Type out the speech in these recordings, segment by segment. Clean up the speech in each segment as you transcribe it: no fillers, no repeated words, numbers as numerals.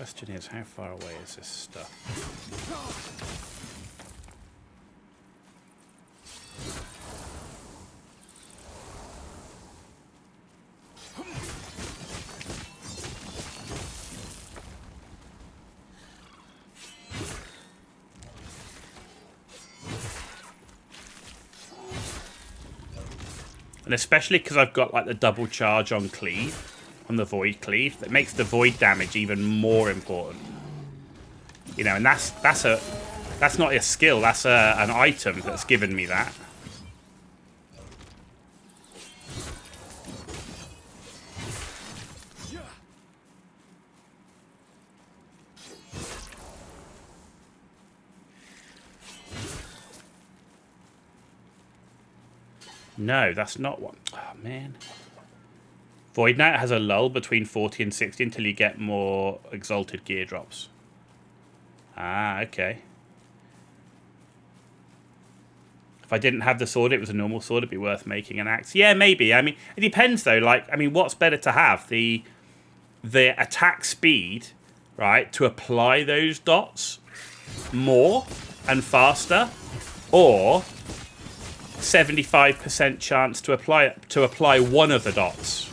Question is, how far away is this stuff? And especially because I've got like the double charge on cleave, on the void cleave, that makes the void damage even more important. You know, and that's not a skill, that's an item that's given me that. No, that's not one. Oh, man. Void Knight has a lull between 40 and 60 until you get more exalted gear drops. Ah, okay. If I didn't have the sword, it was a normal sword, it'd be worth making an axe. Yeah, maybe. I mean, it depends, though. Like, I mean, what's better to have? The attack speed, right, to apply those dots more and faster, or 75% chance to apply one of the dots.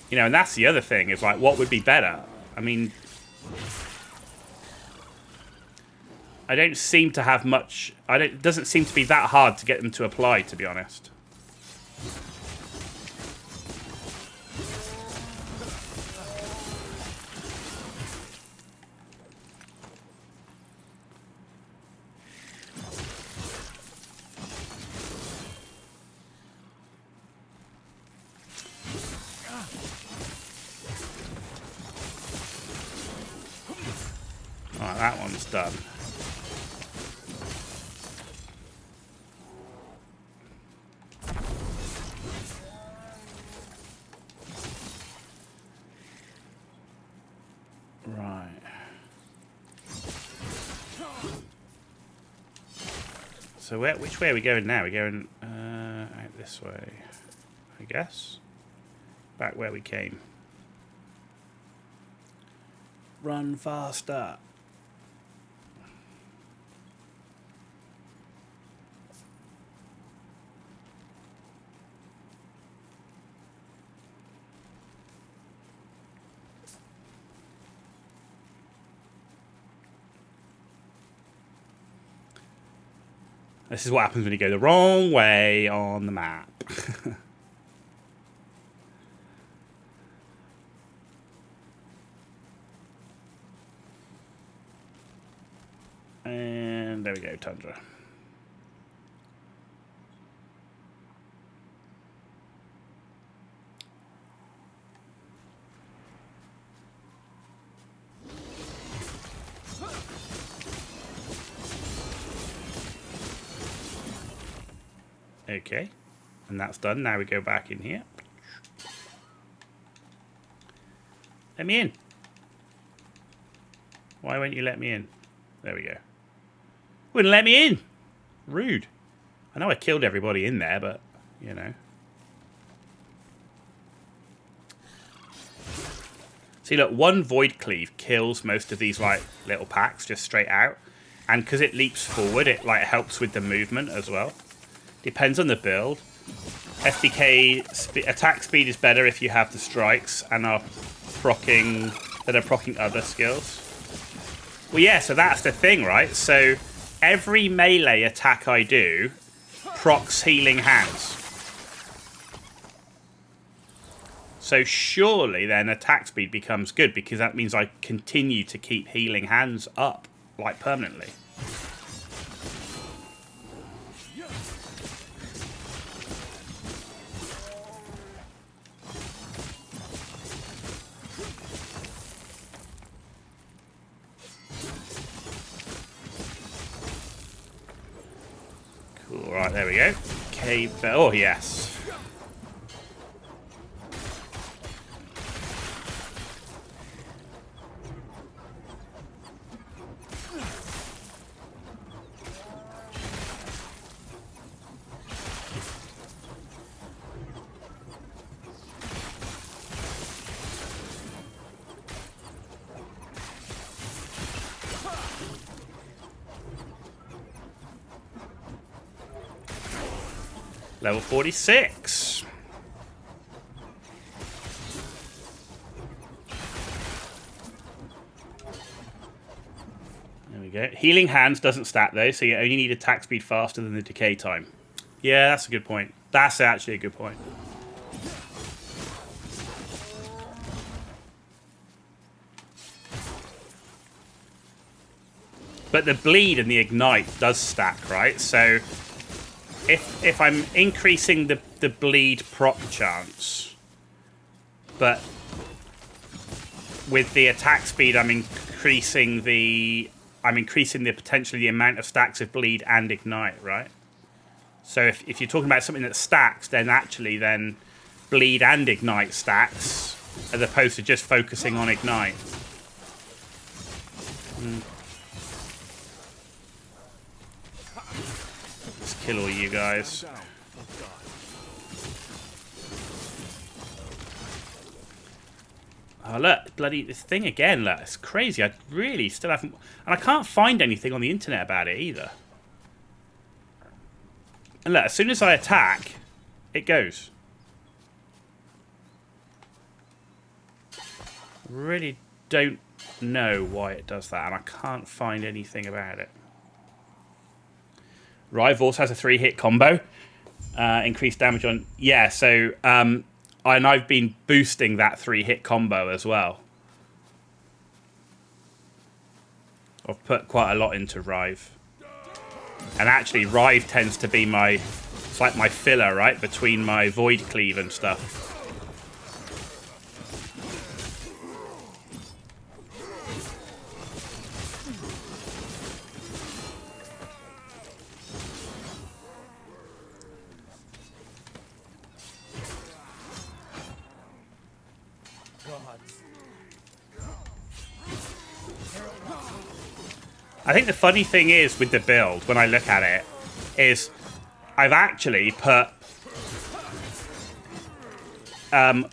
You know, and that's the other thing, is like, what would be better? I mean, I don't seem to have much. It doesn't seem to be that hard to get them to apply, to be honest. Alright, that one's done. Right. So which way are we going now? We're going out this way, I guess. Back where we came. Run faster. This is what happens when you go the wrong way on the map. And there we go, Tundra. Okay, and that's done. Now we go back in here. Let me in. Why won't you let me in? There we go. Wouldn't let me in. Rude. I know I killed everybody in there, but, you know. See, look, one Void Cleave kills most of these, like, little packs just straight out. And because it leaps forward, it, like, helps with the movement as well. Depends on the build. SDK attack speed is better if you have the strikes and are proccing other skills. Well, yeah, so that's the thing, right? So every melee attack I do procs healing hands. So surely then attack speed becomes good because that means I continue to keep healing hands up, like permanently. Cool, right, there we go. Cave, oh yes. Level 46. There we go. Healing Hands doesn't stack though, so you only need attack speed faster than the decay time. Yeah, that's a good point. That's actually a good point. But the bleed and the ignite does stack, right? So if I'm increasing the bleed proc chance, but with the attack speed I'm increasing the potentially the amount of stacks of bleed and ignite, right? So if you're talking about something that stacks, then actually then bleed and ignite stacks as opposed to just focusing on ignite. Let's kill all you guys. Oh look, bloody this thing again, look, it's crazy. I really still haven't, and I can't find anything on the internet about it either. And look, as soon as I attack, it goes. Really don't know why it does that, and I can't find anything about it. Rive also has a 3-hit combo. Increased damage on... Yeah, so... and I've been boosting that 3-hit combo as well. I've put quite a lot into Rive. And actually, Rive tends to be my... It's like my filler, right? Between my Void Cleave and stuff. I think the funny thing is with the build, when I look at it, is I've actually put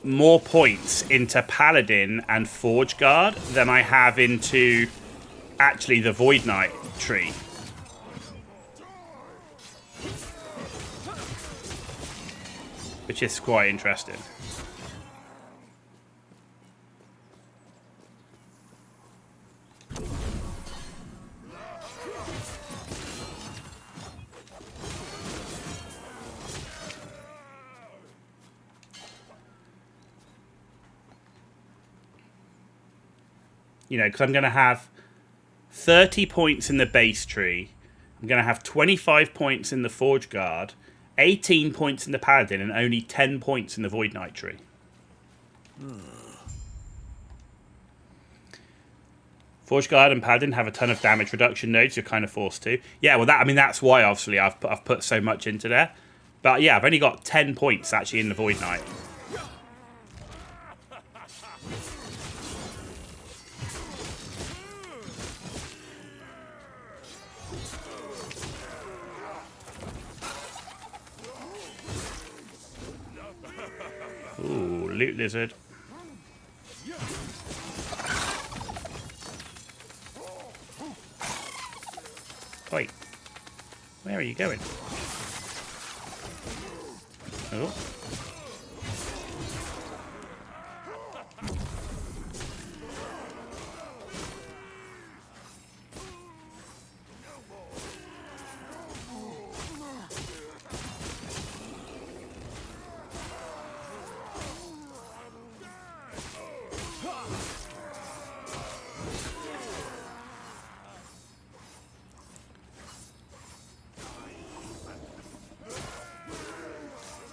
more points into Paladin and Forge Guard than I have into actually the Void Knight tree. Which is quite interesting. You know, because I'm going to have 30 points in the base tree. I'm going to have 25 points in the Forge Guard, 18 points in the Paladin, and only 10 points in the Void Knight tree. Forge Guard and Paladin have a ton of damage reduction nodes. You're kind of forced to. Yeah, well, that's why, obviously, I've put so much into there. But yeah, I've only got 10 points, actually, in the Void Knight. Ooh, Loot Lizard. Wait. Where are you going? Oh.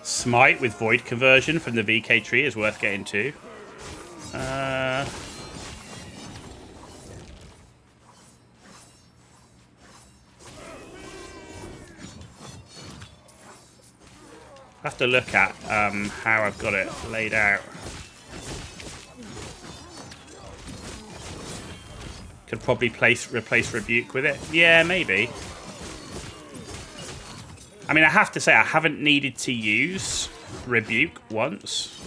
Smite with Void Conversion from the VK tree is worth getting too. I have to look at how I've got it laid out. Could probably replace Rebuke with it. Yeah, maybe. I mean, I have to say, I haven't needed to use Rebuke once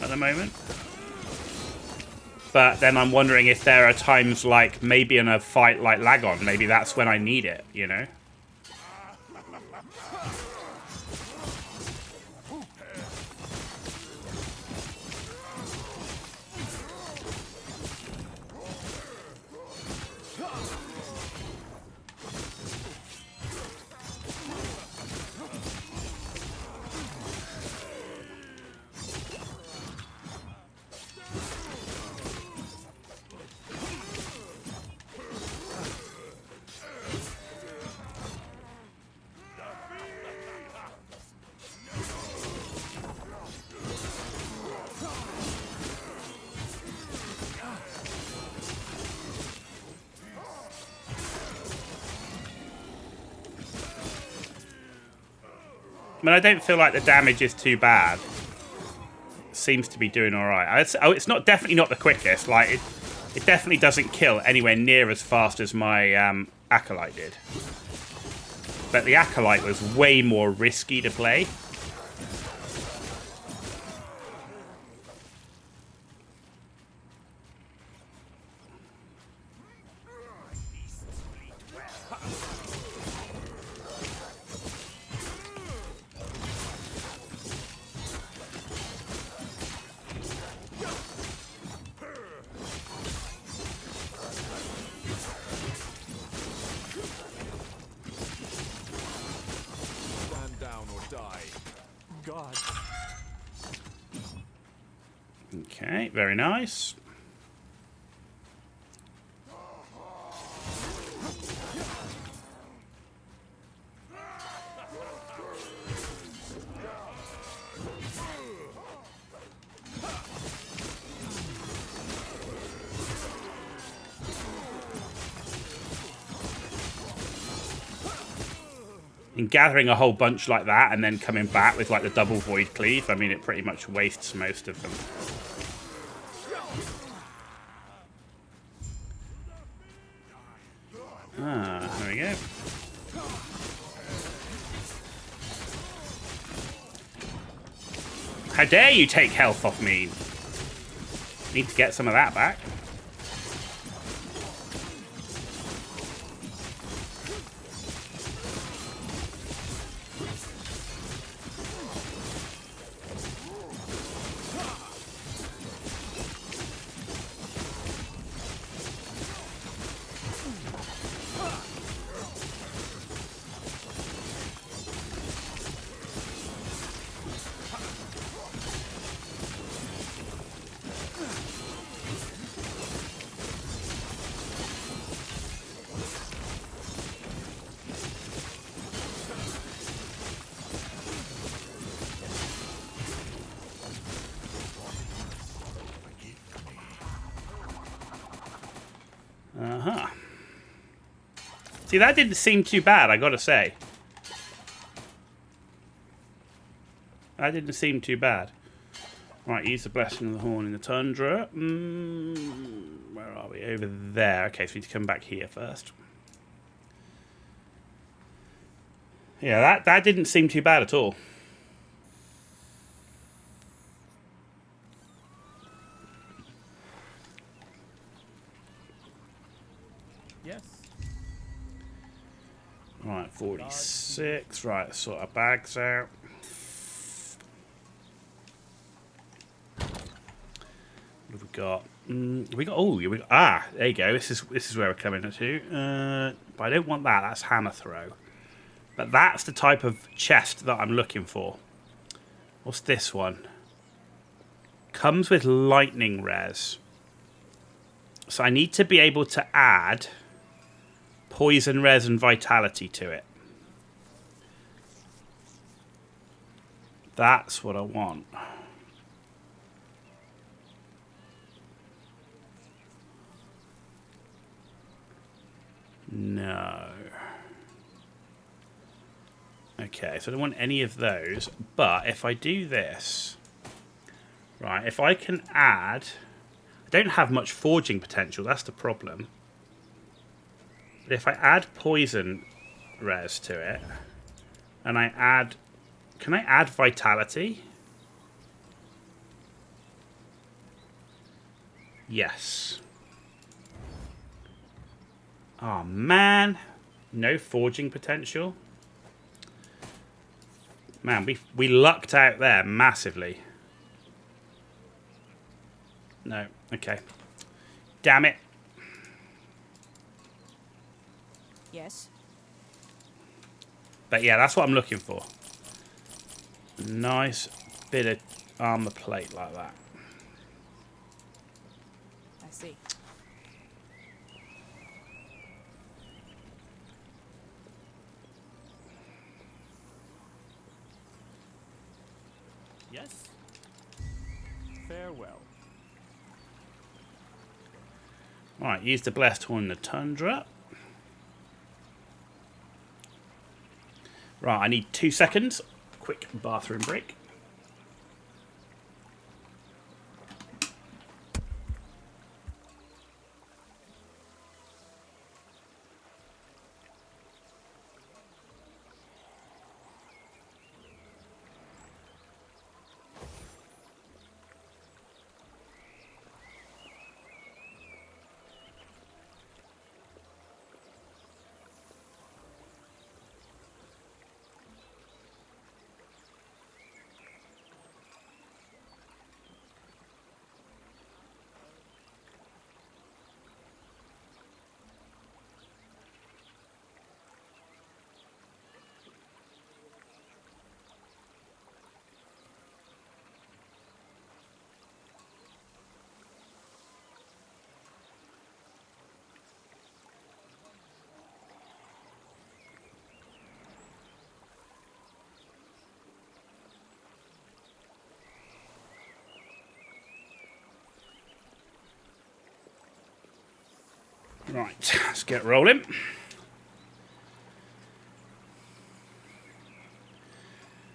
at the moment. But then I'm wondering if there are times, like, maybe in a fight like Lagon, maybe that's when I need it, you know? I mean, I don't feel like the damage is too bad. It seems to be doing all right. It's not definitely not the quickest. Like it definitely doesn't kill anywhere near as fast as my Acolyte did. But the Acolyte was way more risky to play. Okay, very nice. And gathering a whole bunch like that and then coming back with like the double void cleave, I mean, it pretty much wastes most of them. Ah, there we go. How dare you take health off me? Need to get some of that back. Uh-huh. See, that didn't seem too bad, I gotta say. That didn't seem too bad. Right, use the Blessing of the Horn in the Tundra. Where are we? Over there. Okay, so we need to come back here first. Yeah, that didn't seem too bad at all. Yes. Right, 46. Right, let's sort our bags out. What have we got? There you go. This is where we're coming to. But I don't want that. That's hammer throw. But that's the type of chest that I'm looking for. What's this one? Comes with lightning res. So I need to be able to add poison res and vitality to it. That's what I want. No. Okay, so I don't want any of those. But if I do this... Right, if I can add... I don't have much forging potential, that's the problem. But if I add poison res to it, and I add... Can I add vitality? Yes. Oh, man. No forging potential. Man, we lucked out there massively. No. Okay. Damn it. Yes. But yeah, that's what I'm looking for. Nice bit of armor plate like that. I see. Yes. Farewell. Right, use the Blessed Horn in the Tundra. Right, I need 2 seconds. quick bathroom break. Right, let's get rolling.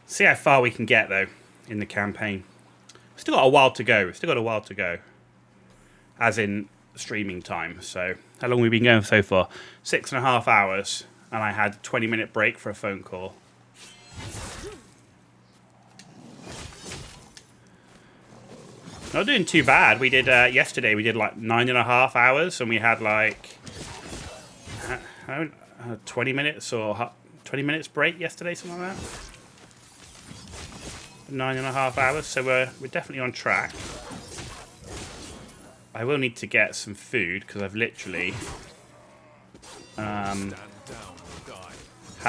See how far we can get, though, in the campaign. Still got a while to go. As in streaming time. So, how long have we been going so far? 6.5 hours. And I had a 20-minute break for a phone call. Not doing too bad. We did, yesterday, we did like 9.5 hours. And we had like 20 minutes or 20 minutes break yesterday, something like that. 9.5 hours, so we're definitely on track. I will need to get some food because I've literally had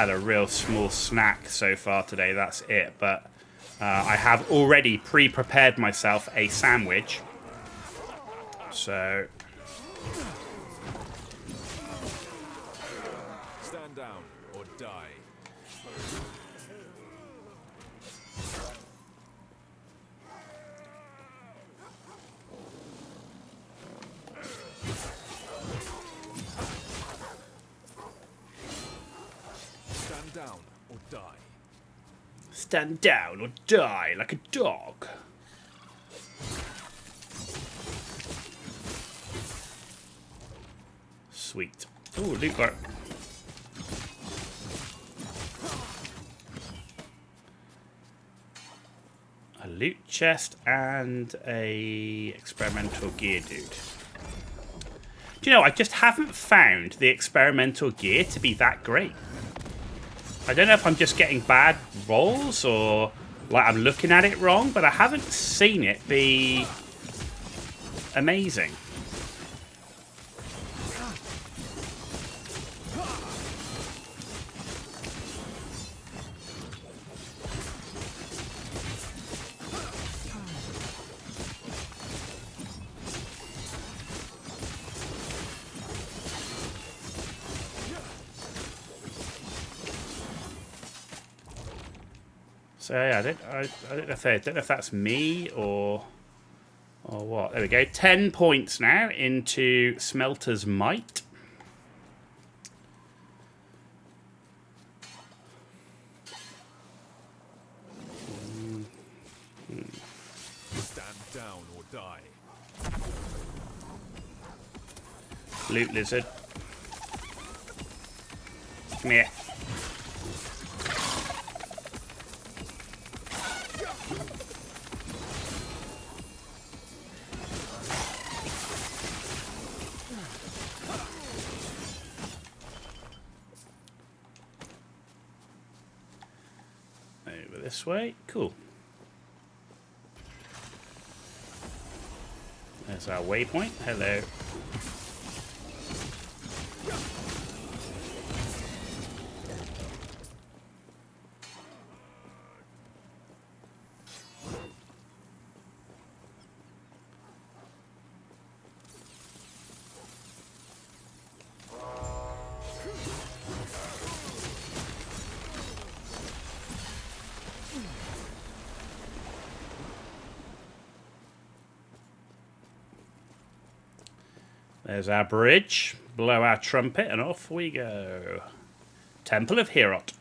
a real small snack so far today. That's it, but I have already pre-prepared myself a sandwich. So stand down or die. Stand down or die. stand down or die like a dog. Sweet. Oh, loot bar. A loot chest and a experimental gear dude. Do you know, I just haven't found the experimental gear to be that great. I don't know if I'm just getting bad rolls or like I'm looking at it wrong, but I haven't seen it be amazing. So yeah, I don't know if that's me or what. There we go. 10 points now into Smelter's Might. Stand down or die. Loot lizard. Come here. This way. Cool. There's our waypoint. Hello. There's our bridge. Blow our trumpet and off we go. Temple of Herot.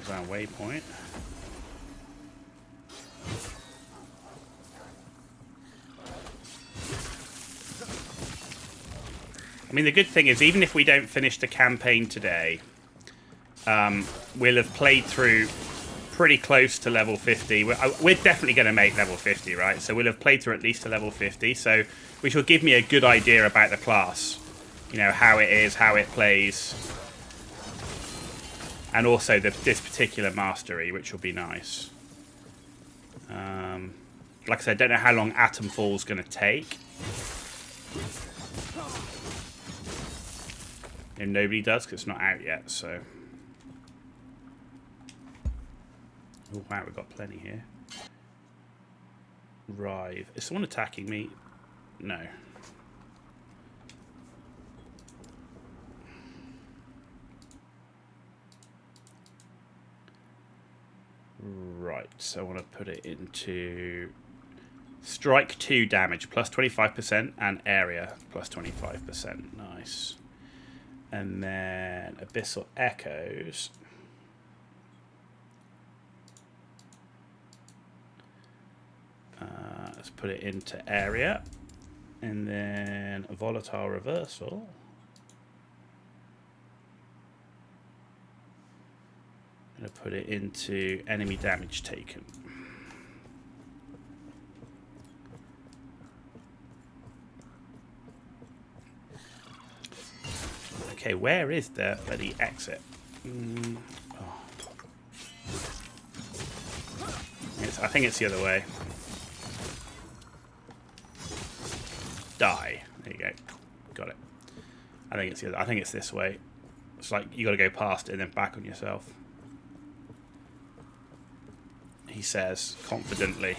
our waypoint. I mean, the good thing is, even if we don't finish the campaign today, we'll have played through pretty close to level 50. We're definitely going to make level 50, right? So we'll have played through at least to level 50, so which will give me a good idea about the class. You know, how it is, how it plays, and also this particular mastery, which will be nice. Like I said, I don't know how long Atomfall's going to take. And nobody does, because it's not out yet, so... Oh, wow, we've got plenty here. Rive. Is someone attacking me? No. Right, so I want to put it into... Strike 2 damage, plus 25%, and area, plus 25%. Nice. And then Abyssal Echoes. Let's put it into area. And then a Volatile Reversal. I'm going to put it into enemy damage taken. Okay, where is the bloody exit? Oh. I think it's the other way. Die. There you go. Got it. I think it's the other. I think it's this way. It's like you got to go past it and then back on yourself. He says confidently.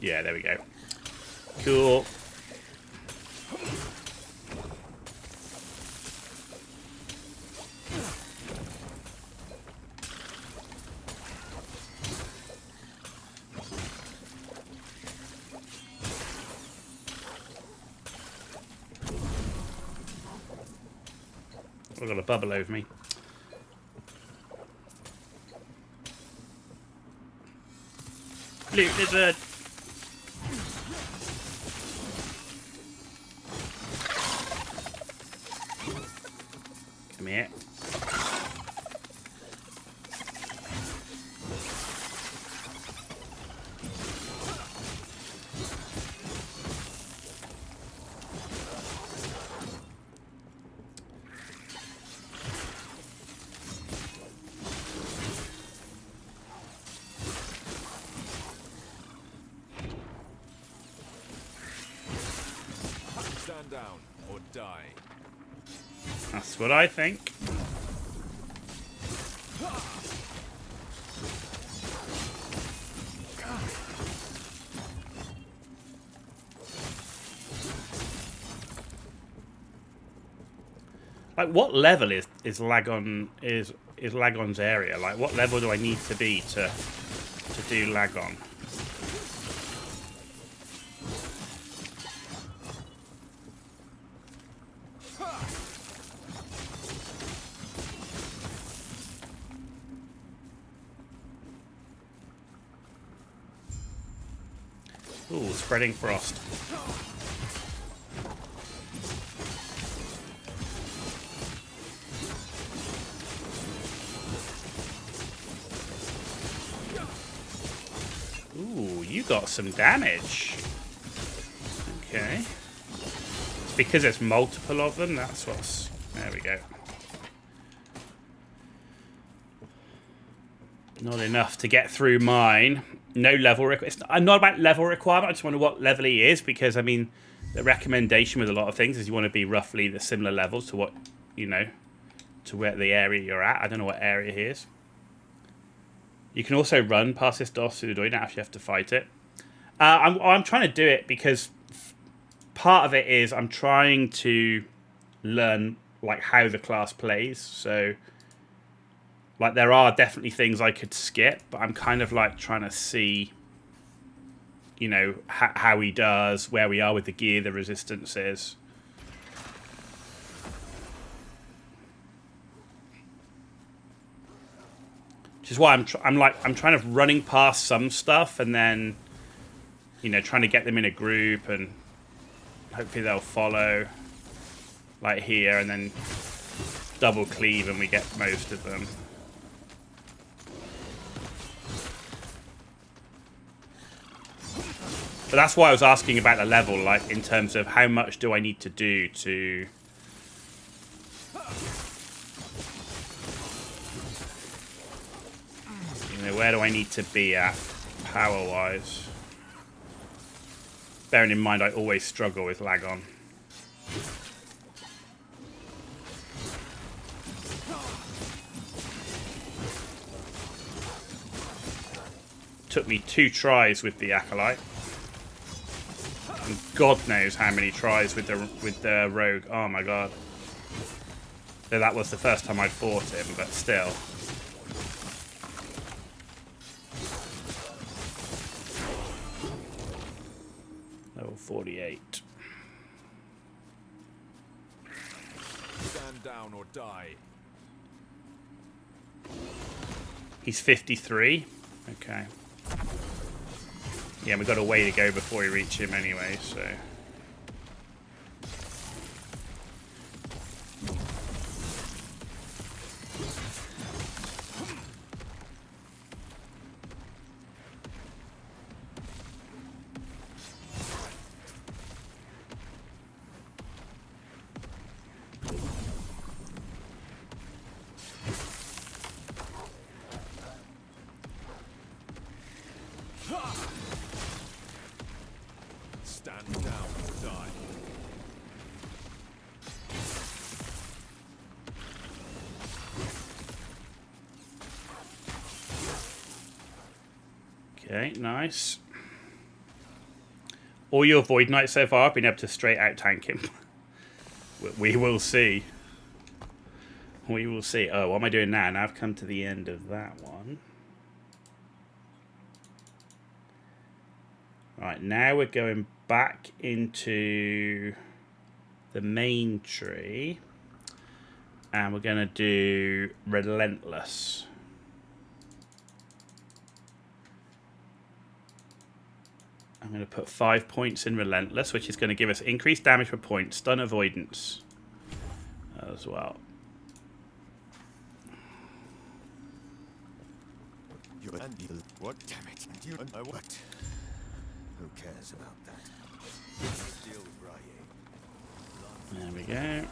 Yeah, there we go. Cool. I've got a bubble over me. Loot lizard. Come here. Stand down or die. That's what I think. Like, what level is Lagon is Lagon's area? Like, what level do I need to be to do Lagon? Ooh, spreading frost. Ooh, you got some damage. Okay. It's because there's multiple of them, that's what's... There we go. Not enough to get through mine. No level I'm not about level requirement. I just wonder what level he is, because I mean, the recommendation with a lot of things is you want to be roughly the similar levels to what, you know, to where the area you're at. I don't know what area he is. You can also run past this DOS through the door. You don't actually have to fight it. I'm trying to do it because part of it is I'm trying to learn like how the class plays. So like there are definitely things I could skip, but I'm kind of like trying to see, you know, how he does, where we are with the gear, the resistances. Which is why I'm kind of running past some stuff and then, you know, trying to get them in a group and hopefully they'll follow like here and then double cleave and we get most of them. But that's why I was asking about the level, like in terms of how much do I need to do to, you know, where do I need to be at power wise? Bearing in mind I always struggle with lag on. Took me 2 tries with the Acolyte. And God knows how many tries with the Rogue. Oh my god. So that was the first time I'd fought him, but still. Level 48. Stand down or die. He's 53. Okay. Yeah, we've got a way to go before we reach him anyway, so... Stand down or die. Okay, nice. All your Void Knights so far have been able to straight out tank him. We will see. We will see. Oh, what am I doing now? Now I've come to the end of that one. Right, now we're going back into the main tree. And we're going to do Relentless. I'm going to put 5 points in Relentless, which is going to give us increased damage per point, stun avoidance as well. What? Damn it. You and I what? Who cares about that? There we go.